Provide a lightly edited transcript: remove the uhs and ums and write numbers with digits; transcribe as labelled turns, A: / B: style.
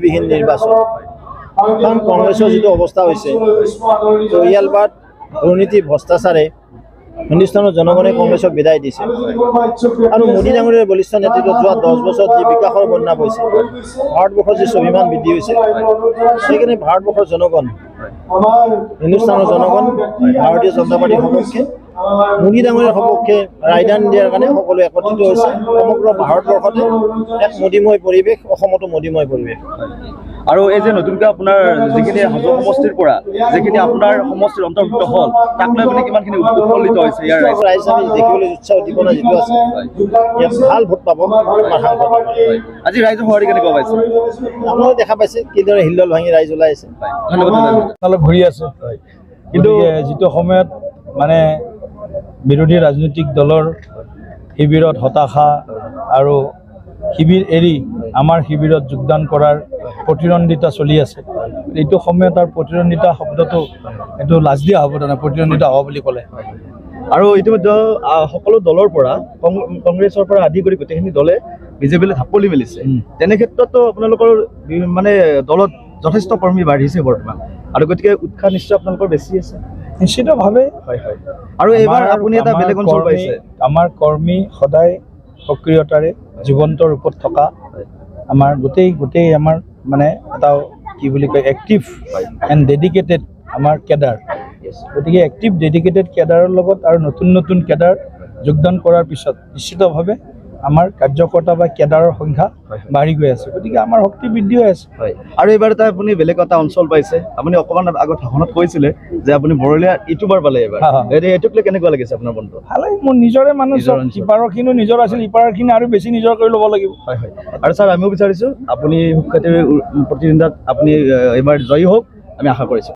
A: বিহীন নিৰ্বাচন কাৰণ কংগ্ৰেছৰ যিটো অৱস্থা হৈছে পৰিয়ালবাদ দুৰ্নীতি ভ্ৰষ্টাচাৰে হিন্দুস্তানৰ জনগণে কংগ্ৰেছক বিদায় দিছে আৰু মোদী ডাঙৰীয়াৰ বলিষ্ঠ নেতৃত্বত যোৱা 10 বছৰত যি বিকাশৰ বন্যা বৈছে ভাৰতবৰ্ষৰ যি স্বাভিমান বৃদ্ধি হৈছে সেইকাৰণে ভাৰতবৰ্ষৰ জনগণ হিন্দুস্তানৰ জনগণ ভাৰতীয় জনতা পাৰ্টিৰ সপক্ষে মোদী ডাঙৰীয়াৰ সপক্ষে ৰায়দান দিয়াৰ কাৰণে সকলো একত্ৰিত হৈছে সমগ্ৰ ভাৰতবৰ্ষতে এক মোদীময় পৰিৱেশ অসমতো মোদীময় পৰিৱেশ
B: আৰু এই যে নতুনকৈ আপোনাৰ যিখিনি হাজো সমষ্টিৰ পৰা যিখিনি আপোনাৰ সমষ্টিৰ অন্তৰ্ভুক্ত হ'ল তাক লৈ আপুনি কিমানখিনি উৎফুল্লিত হৈছে ইয়াৰ
A: ৰাইজ আমি দেখিবলৈ উৎসাহ উদ্দীপনা যিটো আছে ইয়াত ভাল ভোট পাব আমাৰ সাংসদ
B: আজি ৰাইজৰ সঁহাৰি কেনেকুৱা পাইছে
A: আপোনালোকে দেখা পাইছে কিদৰে হিলদল ভাঙি ৰাইজ ওলাই আছে
B: ধন্যবাদ
C: ঘূৰি আছে কিন্তু যিটো সময়ত মানে বিৰোধী ৰাজনৈতিক দলৰ শিবিৰত হতাশা আৰু শিবিৰ এৰি আমাৰ শিবিৰত যোগদান কৰাৰ প্ৰতিদ্বন্দ্বিতা চলি আছে এইটো সময়ত আৰু প্ৰতিদ্বন্দ্বিতা শব্দটো এইটো লাজ দিয়া হ'ব তাৰমানে প্ৰতিদ্বন্দ্বিতা হ'ব বুলি ক'লে
B: আৰু ইতিমধ্যে সকলো দলৰ পৰা কংগ্ৰেছৰ পৰা আদি কৰি গোটেইখিনি দলে বিজেপিলৈ ঢাপলি মেলিছে তেনে ক্ষেত্ৰতো আপোনালোকৰ মানে দলত যথেষ্ট কৰ্মী বাঢ়িছে বৰ্তমান আৰু গতিকে উৎসাহ নিশ্চয় আপোনালোকৰ বেছি আছে
C: নিশ্চিতভাৱে
B: হয় হয় আৰু এইবাৰ আপুনি এটা বেলেগ অঞ্চল পাইছে
C: আমাৰ কৰ্মী সদায় সক্ৰিয়তাৰে জীৱন্ত ৰূপত থকা আমাৰ গোটেই আমাৰ মানে এটা কি বুলি কয় এক্টিভ এণ্ড ডেডিকেটেড আমাৰ কেডাৰ গতিকে এক্টিভ ডেডিকেটেড কেডাৰৰ লগত আৰু নতুন কেডাৰ যোগদান কৰাৰ পিছত নিশ্চিতভাৱে আমাৰ কাৰ্যকৰ্তা বা কেডাৰৰ সংখ্যা বাঢ়ি গৈ আছে গতিকে আমাৰ শক্তি বৃদ্ধি হৈ আছে
B: হয় আৰু এইবাৰ এটা আপুনি বেলেগ এটা অঞ্চল পাইছে আপুনি অকণমান আগত ভাষণত কৈছিলে যে আপুনি বৰলীয়া ইউটিউবাৰ পালে এইবাৰ এইটোক লৈ কেনেকুৱা লাগিছে আপোনাৰ মনটো
C: ভালে মোৰ নিজৰে মানুহ ইপাৰৰখিনিও নিজৰ আছিল ইপাৰৰখিনি আৰু বেছি নিজৰ কৰি ল'ব লাগিব
B: হয় হয় আৰু ছাৰ আমিও বিচাৰিছোঁ আপুনি সুখ্যাতিৰ প্ৰতিদ্বন্দ্বিতাত আপুনি এইবাৰ জয়ী হওক আমি আশা কৰিছোঁ